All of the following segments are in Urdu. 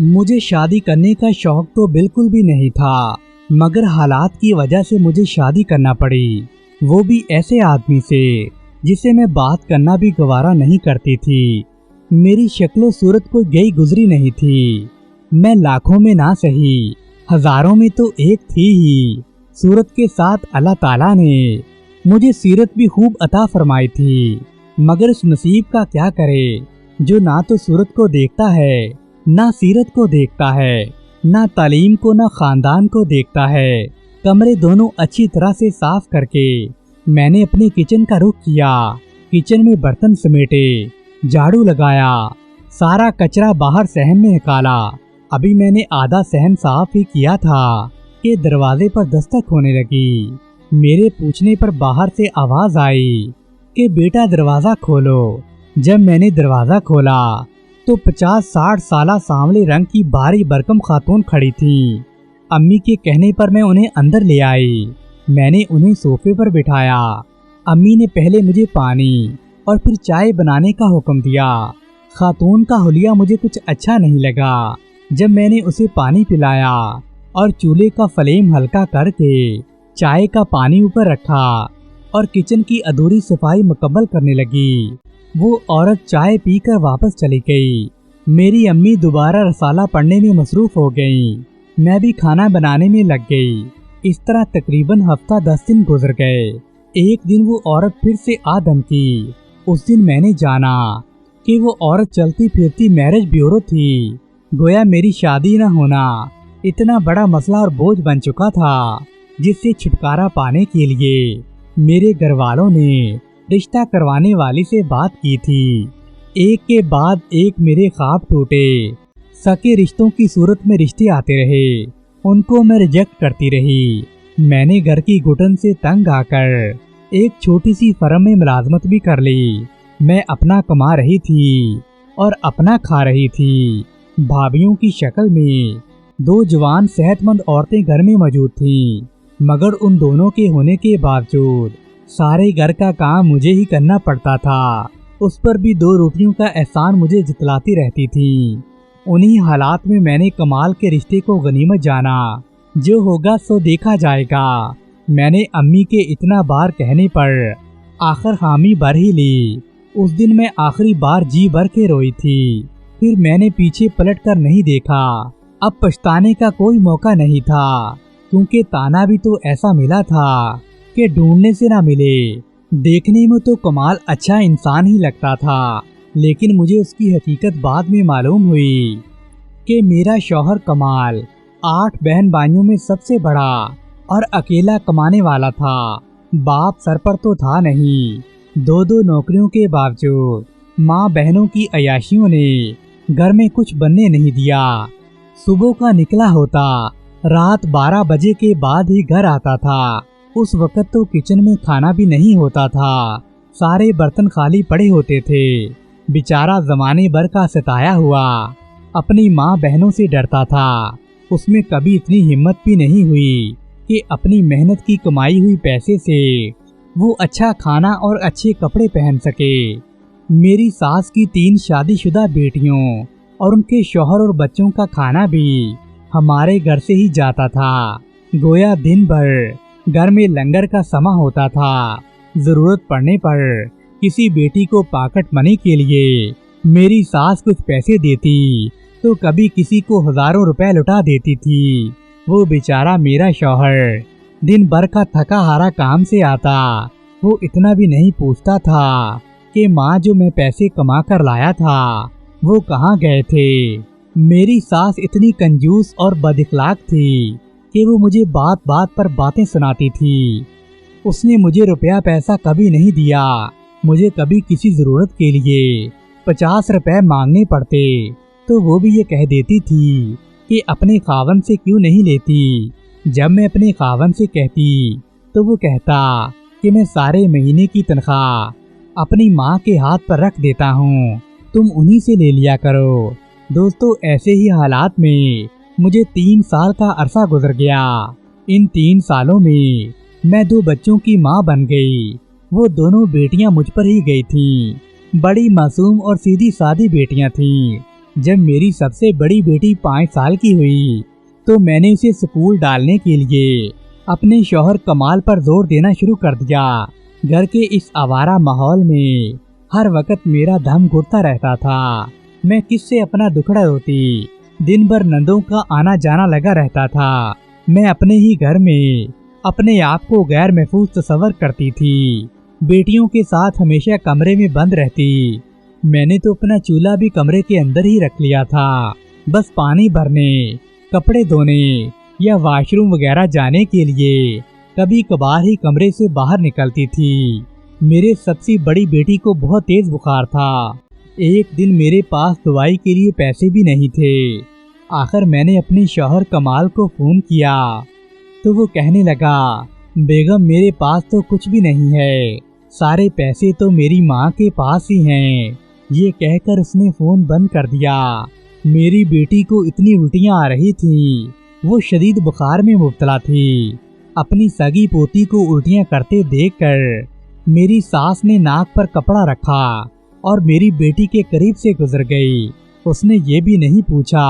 مجھے شادی کرنے کا شوق تو بالکل بھی نہیں تھا، مگر حالات کی وجہ سے مجھے شادی کرنا پڑی، وہ بھی ایسے آدمی سے جسے میں بات کرنا بھی گوارا نہیں کرتی تھی۔ میری شکل و صورت کوئی گئی گزری نہیں تھی، میں لاکھوں میں نہ سہی ہزاروں میں تو ایک تھی ہی۔ صورت کے ساتھ اللہ تعالیٰ نے مجھے سیرت بھی خوب عطا فرمائی تھی، مگر اس نصیب کا کیا کرے جو نہ تو صورت کو دیکھتا ہے نہ سیرت کو دیکھتا ہے، نہ تعلیم کو نہ خاندان کو دیکھتا ہے۔ کمرے دونوں اچھی طرح سے صاف کر کے میں نے اپنے کچن کا رخ کیا۔ کچن میں برتن سمیٹے، جھاڑو لگایا، سارا کچرا باہر صحن میں نکالا۔ ابھی میں نے آدھا صحن صاف ہی کیا تھا کہ دروازے پر دستک ہونے لگی۔ میرے پوچھنے پر باہر سے آواز آئی کہ بیٹا دروازہ کھولو۔ جب میں نے دروازہ کھولا تو 50-60 سالہ سانولے رنگ کی بھاری بھرکم خاتون کھڑی تھی۔ امی کے کہنے پر میں انہیں اندر لے آئی۔ میں نے انہیں صوفے پر بٹھایا۔ امی نے پہلے مجھے پانی اور پھر چائے بنانے کا حکم دیا۔ خاتون کا حلیہ مجھے کچھ اچھا نہیں لگا۔ جب میں نے اسے پانی پلایا اور چولہے کا فلیم ہلکا کر کے چائے کا پانی اوپر رکھا اور کچن کی ادھوری صفائی مکمل کرنے لگی، وہ عورت چائے پی کر واپس چلی گئی۔ میری امی دوبارہ رسالہ پڑھنے میں مصروف ہو گئیں، میں بھی کھانا بنانے میں لگ گئی۔ اس طرح تقریباً ہفتہ 10 دن گزر گئے۔ ایک دن وہ عورت پھر سے آ دھمکی۔ اس دن میں نے جانا کہ وہ عورت چلتی پھرتی میرج بیورو تھی۔ گویا میری شادی نہ ہونا اتنا بڑا مسئلہ اور بوجھ بن چکا تھا، جس سے چھٹکارا پانے کے لیے میرے گھر والوں نے رشتہ کروانے والی سے بات کی تھی۔ ایک کے بعد ایک میرے خواب ٹوٹے۔ سکے رشتوں کی صورت میں رشتے آتے رہے، ان کو میں ریجیکٹ کرتی رہی۔ میں نے گھر کی گھٹن سے تنگ آ کر ایک چھوٹی سی فرم میں ملازمت بھی کر لی۔ میں اپنا کما رہی تھی اور اپنا کھا رہی تھی۔ بھابھیوں کی شکل میں 2 جوان صحت مند عورتیں گھر میں موجود تھیں، مگر ان دونوں کے ہونے کے باوجود سارے گھر کا کام مجھے ہی کرنا پڑتا تھا۔ اس پر بھی 2 روٹیوں کا احسان مجھے جتلاتی رہتی تھیں۔ انہی حالات میں میں نے کمال کے رشتے کو غنیمت جانا، جو ہوگا سو دیکھا جائے گا۔ میں نے امی کے اتنا بار کہنے پر آخر حامی بھر ہی لی۔ اس دن میں آخری بار جی بھر کے روئی تھی، پھر میں نے پیچھے پلٹ کر نہیں دیکھا۔ اب پچھتانے کا کوئی موقع نہیں تھا، کیونکہ تانا بھی تو ایسا ملا تھا کہ ڈھونڈنے سے نہ ملے۔ دیکھنے میں تو کمال اچھا انسان ہی لگتا تھا، لیکن مجھے اس کی حقیقت بعد میں معلوم ہوئی کہ میرا شوہر کمال 8 بہن بھائیوں میں سب سے بڑا اور اکیلا کمانے والا تھا۔ باپ سر پر تو تھا نہیں، 2 نوکریوں کے باوجود ماں بہنوں کی عیاشیوں نے گھر میں کچھ بننے نہیں دیا۔ صبح کا نکلا ہوتا، رات 12 بجے کے بعد ہی گھر آتا تھا۔ اس وقت تو کچن میں کھانا بھی نہیں ہوتا تھا، سارے برتن خالی پڑے ہوتے تھے۔ بیچارہ زمانے بھر کا ستایا ہوا اپنی ماں بہنوں سے ڈرتا تھا۔ اس میں کبھی اتنی ہمت بھی نہیں ہوئی کہ اپنی محنت کی کمائی ہوئی پیسے سے وہ اچھا کھانا اور اچھے کپڑے پہن سکے۔ میری ساس کی 3 شادی شدہ بیٹیوں اور ان کے شوہر اور بچوں کا کھانا بھی ہمارے گھر سے ہی جاتا تھا۔ گویا دن بھر گھر میں لنگر کا سما ہوتا تھا۔ ضرورت پڑنے پر کسی بیٹی کو پاکٹ منی کے لیے میری ساس کچھ پیسے دیتی تو کبھی کسی کو ہزاروں روپے لٹا دیتی تھی۔ وہ بیچارہ میرا شوہر دن بھر کا تھکا ہارا کام سے آتا، وہ اتنا بھی نہیں پوچھتا تھا کہ ماں جو میں پیسے کما کر لایا تھا وہ کہاں گئے تھے۔ میری ساس اتنی کنجوس اور بد اخلاق تھی کہ وہ مجھے بات بات پر باتیں سناتی تھی۔ اس نے مجھے روپیہ پیسہ کبھی نہیں دیا۔ مجھے کبھی کسی ضرورت کے لیے 50 روپے مانگنے پڑتے تو وہ بھی یہ کہہ دیتی تھی کہ اپنے خاوند سے کیوں نہیں لیتی۔ جب میں اپنے خاوند سے کہتی تو وہ کہتا کہ میں سارے مہینے کی تنخواہ اپنی ماں کے ہاتھ پر رکھ دیتا ہوں، تم انہی سے لے لیا کرو۔ دوستو، ایسے ہی حالات میں مجھے 3 سال کا عرصہ گزر گیا۔ ان 3 سالوں میں 2 بچوں کی ماں بن گئی۔ وہ دونوں بیٹیاں مجھ پر ہی گئی تھیں۔ بڑی معصوم اور سیدھی سادی بیٹیاں تھیں۔ جب میری سب سے بڑی بیٹی 5 سال کی ہوئی تو میں نے اسے اسکول ڈالنے کے لیے اپنے شوہر کمال پر زور دینا شروع کر دیا۔ گھر کے اس آوارہ ماحول میں ہر وقت میرا دم گھٹتا رہتا تھا۔ میں کس سے اپنا دکھڑا ہوتی، دن بھر نندوں کا آنا جانا لگا رہتا تھا۔ میں اپنے ہی گھر میں اپنے آپ کو غیر محفوظ تصور کرتی تھی، بیٹیوں کے ساتھ ہمیشہ کمرے میں بند رہتی۔ میں نے تو اپنا چولہا بھی کمرے کے اندر ہی رکھ لیا تھا، بس پانی بھرنے، کپڑے دھونے یا واش روم وغیرہ جانے کے لیے کبھی کبھار ہی کمرے سے باہر نکلتی تھی۔ میرے سب سے بڑی بیٹی کو بہت تیز بخار تھا۔ ایک دن میرے پاس دوائی کے لیے پیسے بھی نہیں تھے۔ آخر میں نے اپنے شوہر کمال کو فون کیا تو وہ کہنے لگا، بیگم میرے پاس تو کچھ بھی نہیں ہے، سارے پیسے تو میری ماں کے پاس ہی ہیں۔ یہ کہہ کر اس نے فون بند کر دیا۔ میری بیٹی کو اتنی الٹیاں آ رہی تھیں، وہ شدید بخار میں مبتلا تھی۔ اپنی سگی پوتی کو الٹیاں کرتے دیکھ کر میری ساس نے ناک پر کپڑا رکھا اور میری بیٹی کے قریب سے گزر گئی۔ اس نے یہ بھی نہیں پوچھا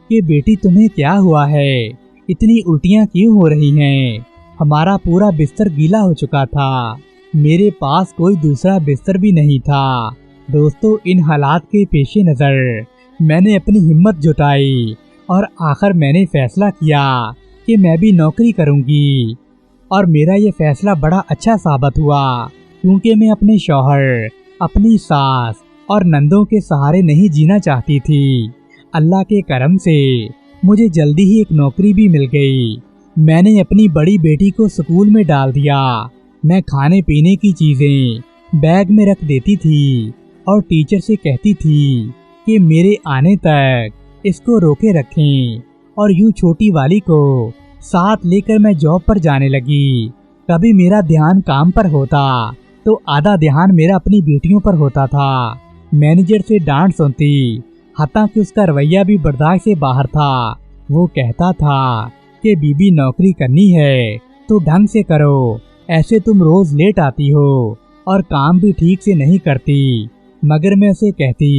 کہ بیٹی تمہیں کیا ہوا ہے، اتنی الٹیاں کیوں ہو رہی ہیں؟ ہمارا پورا بستر گیلا ہو چکا تھا، میرے پاس کوئی دوسرا بستر بھی نہیں تھا۔ دوستو، ان حالات کے پیش نظر میں نے اپنی ہمت جٹائی اور آخر میں نے فیصلہ کیا کہ میں بھی نوکری کروں گی، اور میرا یہ فیصلہ بڑا اچھا ثابت ہوا، کیونکہ میں اپنے شوہر، اپنی ساس اور نندوں کے سہارے نہیں جینا چاہتی تھی۔ اللہ کے کرم سے مجھے جلدی ہی ایک نوکری بھی مل گئی۔ میں نے اپنی بڑی بیٹی کو اسکول میں ڈال دیا۔ میں کھانے پینے کی چیزیں بیگ میں رکھ دیتی تھی اور ٹیچر سے کہتی تھی کہ میرے آنے تک اس کو روکے رکھیں، اور یوں چھوٹی والی کو ساتھ لے کر میں جاب پر جانے لگی۔ کبھی میرا دھیان کام پر ہوتا تو آدھا دھیان میرا اپنی بیٹیوں پر ہوتا تھا۔ مینیجر سے ڈانٹ سنتی، حتیٰ کہ اس کا رویہ بھی برداشت سے باہر تھا۔ وہ کہتا تھا کہ بی بی نوکری کرنی ہے تو ڈھنگ سے کرو، ایسے تم روز لیٹ آتی ہو اور کام بھی ٹھیک سے نہیں کرتی۔ مگر میں اسے کہتی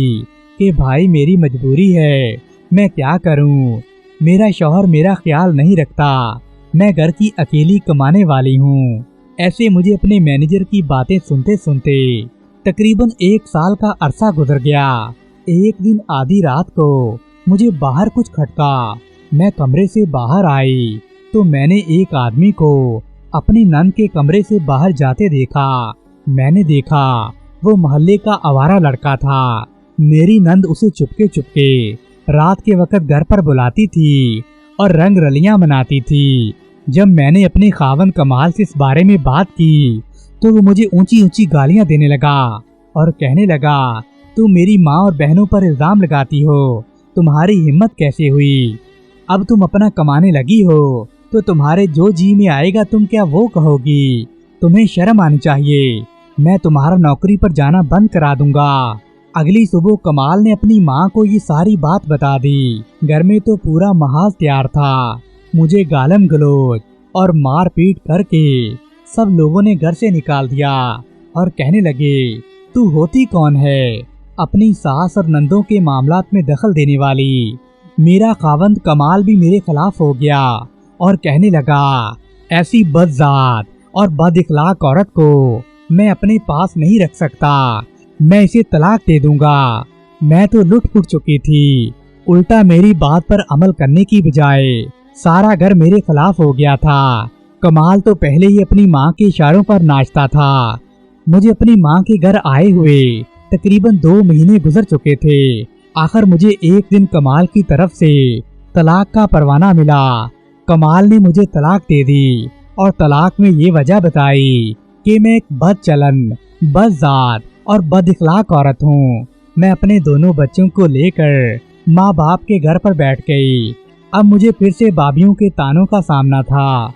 کہ بھائی میری مجبوری ہے، میں کیا کروں، میرا شوہر میرا خیال نہیں رکھتا، میں گھر کی اکیلی کمانے والی ہوں۔ ایسے مجھے اپنے مینیجر کی باتیں سنتے سنتے تقریباً 1 سال کا عرصہ گزر گیا۔ ایک دن آدھی رات کو مجھے باہر کچھ کھٹکا۔ میں کمرے سے باہر آئی تو میں نے ایک آدمی کو اپنی نند کے کمرے سے باہر جاتے دیکھا۔ میں نے دیکھا وہ محلے کا آوارہ لڑکا تھا۔ میری نند اسے چپکے چپکے رات کے وقت گھر پر بلاتی تھی اور رنگ رلیاں مناتی تھی۔ جب میں نے اپنے خاوند کمال سے اس بارے میں بات کی تو وہ مجھے اونچی اونچی گالیاں دینے لگا اور کہنے لگا، تم میری ماں اور بہنوں پر الزام لگاتی ہو، تمہاری ہمت کیسے ہوئی؟ اب تم اپنا کمانے لگی ہو تو تمہارے جو جی میں آئے گا تم کیا وہ کہو گی؟ تمہیں شرم آنی چاہیے، میں تمہارا نوکری پر جانا بند کرا دوں گا۔ اگلی صبح کمال نے اپنی ماں کو یہ ساری بات بتا دی۔ گھر میں تو پورا محاذ تیار تھا۔ مجھے گالم گلوچ اور مار پیٹ کر کے سب لوگوں نے گھر سے نکال دیا اور کہنے لگے، تو ہوتی کون ہے اپنی ساس اور نندوں کے معاملات میں دخل دینے والی؟ میرا خاوند کمال بھی میرے خلاف ہو گیا اور کہنے لگا، ایسی بدذات اور بد اخلاق عورت کو میں اپنے پاس نہیں رکھ سکتا، میں اسے طلاق دے دوں گا۔ میں تو لٹ پٹ چکی تھی، الٹا میری بات پر عمل کرنے کی بجائے سارا گھر میرے خلاف ہو گیا تھا۔ کمال تو پہلے ہی اپنی ماں کے اشاروں پر ناچتا تھا۔ مجھے اپنی ماں کے گھر آئے ہوئے تقریباً 2 مہینے گزر چکے تھے۔ آخر مجھے ایک دن کمال کی طرف سے طلاق کا پروانہ ملا۔ کمال نے مجھے طلاق دے دی اور طلاق میں یہ وجہ بتائی کہ میں ایک بد چلن، بد ذات اور بد اخلاق عورت ہوں۔ میں اپنے دونوں بچوں کو لے کر ماں باپ کے گھر پر بیٹھ گئی۔ اب مجھے پھر سے بابیوں کے تانوں کا سامنا تھا،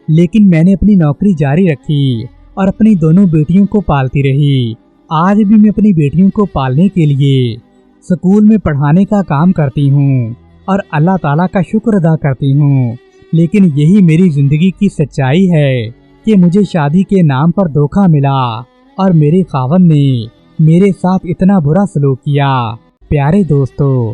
لیکن میں نے اپنی نوکری جاری رکھی اور اپنی دونوں بیٹیوں کو پالتی رہی۔ آج بھی میں اپنی بیٹیوں کو پالنے کے لیے اسکول میں پڑھانے کا کام کرتی ہوں اور اللہ تعالیٰ کا شکر ادا کرتی ہوں، لیکن یہی میری زندگی کی سچائی ہے کہ مجھے شادی کے نام پر دھوکہ ملا اور میرے خاوند نے میرے ساتھ اتنا برا سلوک کیا۔ پیارے دوستو،